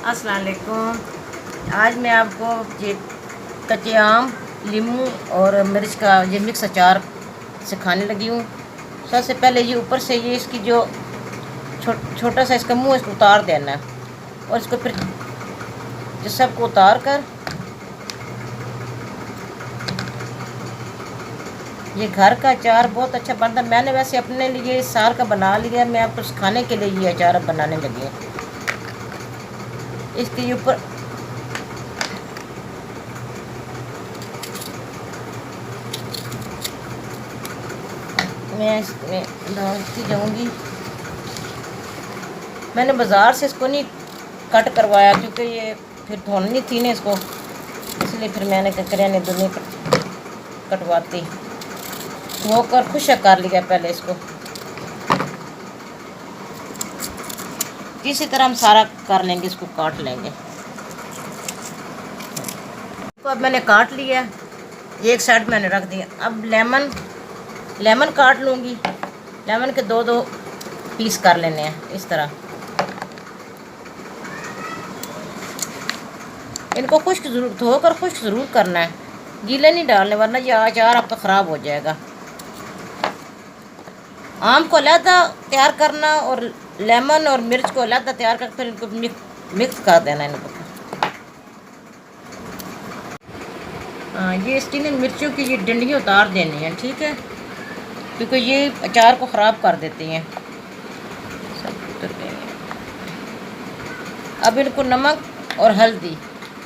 अस्सलाम वालेकुम। आज मैं आपको ये कच्चे आम, नींबू और मिर्च का ये मिक्स अचार सिखाने लगी हूँ। सबसे पहले ये ऊपर से ये इसकी जो छोटा सा इसका मुंह इसको उतार देना है और इसको फिर ये सबको उतार कर ये घर का अचार बहुत अच्छा बनता है। मैंने वैसे अपने लिए इस साल का बना लिया, मैं आपको सिखाने के लिए ये अचार अब बनाने लगी हूँ। इसके ऊपर मैं इसमें डालती जाऊंगी। मैंने बाज़ार से इसको नहीं कट करवाया क्योंकि ये फिर धोनी थी ना इसको, इसलिए फिर मैंने करियाने दुनिया कटवाती धो कर खुशक कर लिया पहले इसको। इसी तरह हम सारा कर लेंगे, इसको काट लेंगे। तो अब मैंने काट लिया, एक साइड मैंने रख दिया। अब लेमन काट लूँगी। लेमन के दो पीस कर लेने हैं इस तरह। इनको खुश्क जरूर धोकर खुश्क ज़रूर करना है, गीले नहीं डालने वरना ये अचार आपका ख़राब हो जाएगा। आम को अलहदा तैयार करना और लेमन और मिर्च को अलहदा तैयार कर फिर इनको मिक्स कर देना इनको। ये इसकी मिर्चों की ये डंडियाँ उतार देनी है, ठीक है, क्योंकि ये अचार को ख़राब कर देती हैं। अब इनको नमक और हल्दी,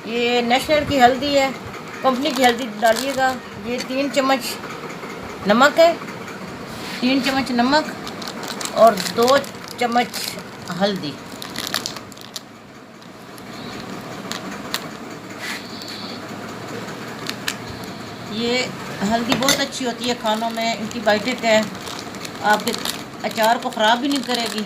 ये नेशनल की हल्दी है, कंपनी की हल्दी डालिएगा। ये 3 चम्मच नमक है, 3 चम्मच नमक और 2 चम्मच हल्दी। ये हल्दी बहुत अच्छी होती है खानों में, एंटीबायोटिक है, आपके अचार को ख़राब भी नहीं करेगी।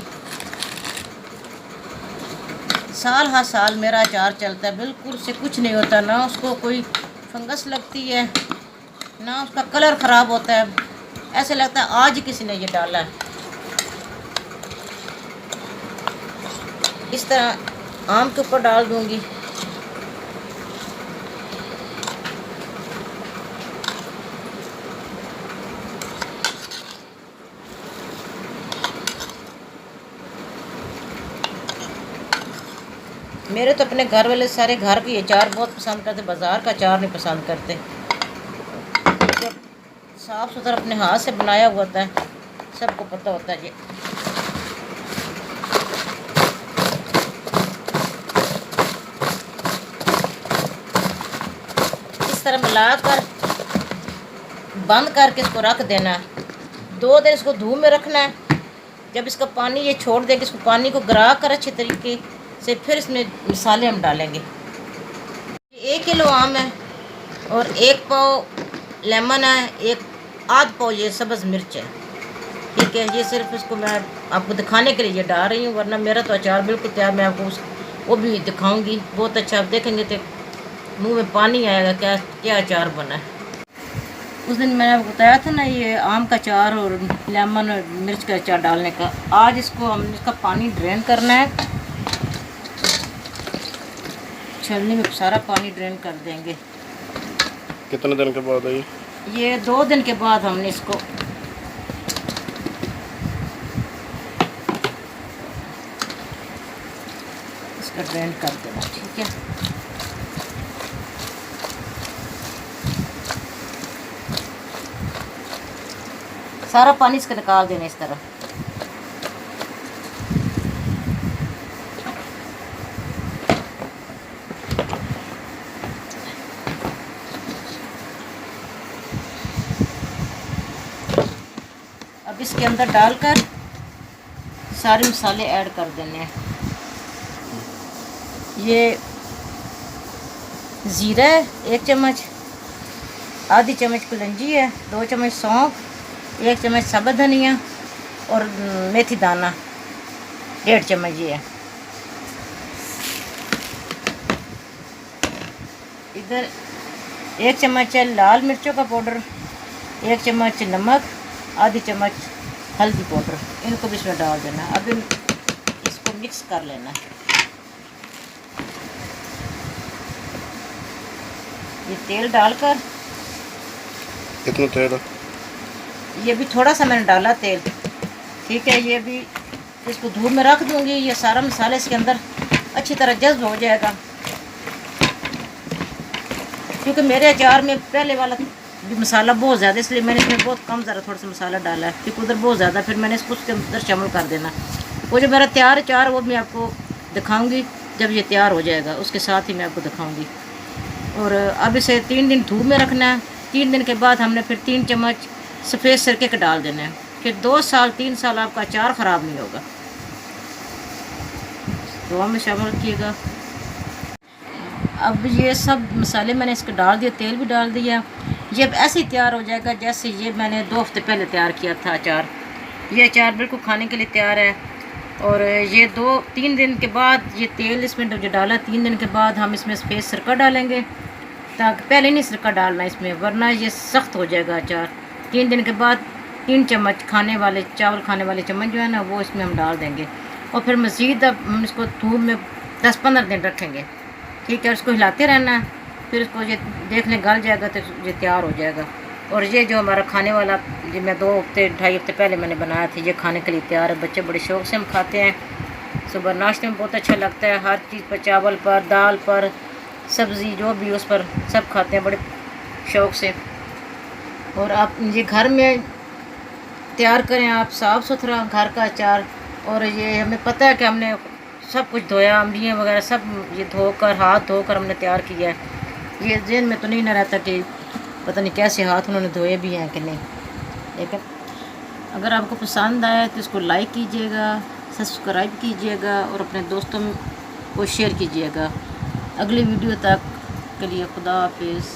साल हर साल मेरा अचार चलता है, बिल्कुल से कुछ नहीं होता, ना उसको कोई फंगस लगती है ना उसका कलर ख़राब होता है। ऐसे लगता है आज किसी ने ये डाला है। इस तरह आम के ऊपर डाल दूंगी। मेरे तो अपने घर वाले सारे घर के अचार बहुत पसंद करते, बाज़ार का अचार नहीं पसंद करते। जब साफ़ सुथरा अपने हाथ से बनाया हुआ होता है, सबको पता होता है। ये इस तरह मिलाकर बंद करके इसको रख देना है। 2 दिन इसको धूप में रखना है। जब इसका पानी ये छोड़ देगी, इसको पानी को गिरा कर अच्छे तरीके से फिर इसमें मसाले हम डालेंगे। 1 किलो आम है और 1 पाव लेमन है, 1 आध पाव ये सब्ज़ मिर्च है, ठीक है। ये सिर्फ इसको मैं आपको दिखाने के लिए ये डाल रही हूँ, वरना मेरा तो अचार बिल्कुल तैयार। मैं आपको वो भी दिखाऊंगी, बहुत अच्छा। आप देखेंगे तो मुंह में पानी आएगा, क्या क्या अचार बना है। उस दिन मैंने आपको बताया था ना ये आम का अचार और लेमन और मिर्च का अचार डालने का। आज इसको हम इसका पानी ड्रेन करना है, छलनी में सारा पानी ड्रेन कर देंगे। कितने दिन के बाद है ये 2 दिन के बाद हमने इसको इसका ड्रेन कर देना, ठीक है। सारा पानी इसका निकाल देना इस तरह। अब इसके अंदर डालकर सारे मसाले ऐड कर देने हैं। ये ज़ीरा है 1 चम्मच, आधी चम्मच कलंजी है, 2 चम्मच सौंफ, 1 चम्मच साबुत धनिया और मेथी दाना 1.5 चम्मच ये है। इधर 1 चम्मच है लाल मिर्चों का पाउडर, 1 चम्मच नमक, आधी चम्मच हल्दी पाउडर, इनको भी इसमें डाल देना। अब इसको मिक्स कर लेना है। ये तेल डालकर, कितना तेल? ये भी थोड़ा सा मैंने डाला तेल, ठीक है। ये भी इसको धूप में रख दूंगी, ये सारा मसाला इसके अंदर अच्छी तरह जज्ब हो जाएगा। क्योंकि मेरे अचार में पहले वाला भी मसाला बहुत ज़्यादा, इसलिए मैंने इसमें बहुत कम ज़रा थोड़ा सा मसाला डाला है, क्योंकि उधर बहुत ज़्यादा, फिर मैंने इसको उसके अंदर शामिल कर देना। वो जो मेरा तैयार अचार वो मैं आपको दिखाऊंगी जब ये तैयार हो जाएगा, उसके साथ ही मैं आपको दिखाऊंगी। और अब इसे 3 दिन धूप में रखना है। 3 दिन के बाद हमने फिर 3 चम्मच सफ़ेद सिरके का डाल देना है। फिर 2 साल 3 साल आपका अचार ख़राब नहीं होगा। दुआ में शामिल रखिएगा। अब ये सब मसाले मैंने इसके डाल दिए, तेल भी डाल दिया। ये अब ऐसे ही तैयार हो जाएगा जैसे ये मैंने 2 हफ्ते पहले तैयार किया था अचार। ये अचार बिल्कुल खाने के लिए तैयार है। और ये 2-3 दिन के बाद ये तेल इसमें जो डाला, 3 दिन के बाद हम इसमें सफ़ेद सिरका डालेंगे, ताकि पहले नहीं सिरका डालना इसमें, वरना ये सख्त हो जाएगा अचार। 3 दिन के बाद 3 चम्मच खाने वाले, चावल खाने वाले चम्मच जो है ना, वो इसमें हम डाल देंगे। और फिर मज़ीद अब हम इसको धूप में 10-15 दिन रखेंगे, ठीक है। उसको हिलाते रहना है, फिर उसको ये देख लें गल जाएगा तो ये तैयार हो जाएगा। और ये जो हमारा खाने वाला, ये मैं 2 हफ्ते 2.5 हफ्ते पहले मैंने बनाया था, ये खाने के लिए तैयार है। बच्चे बड़े शौक़ से हम खाते हैं। सुबह नाश्ते में बहुत अच्छा लगता है, हर चीज़ पर, चावल पर, दाल पर, सब्ज़ी जो भी उस पर सब खाते हैं बड़े शौक़ से। और आप ये घर में तैयार करें आप, साफ़ सुथरा घर का अचार। और ये हमें पता है कि हमने सब कुछ धोया, अम्बियाँ वगैरह सब ये धोकर, हाथ धोकर हमने तैयार किया है। ये जेन में तो नहीं ना रहता कि पता नहीं कैसे हाथ उन्होंने धोए भी हैं कि नहीं। लेकिन अगर आपको पसंद आए तो इसको लाइक कीजिएगा, सब्सक्राइब कीजिएगा और अपने दोस्तों को शेयर कीजिएगा। अगली वीडियो तक के लिए खुदा हाफिज़।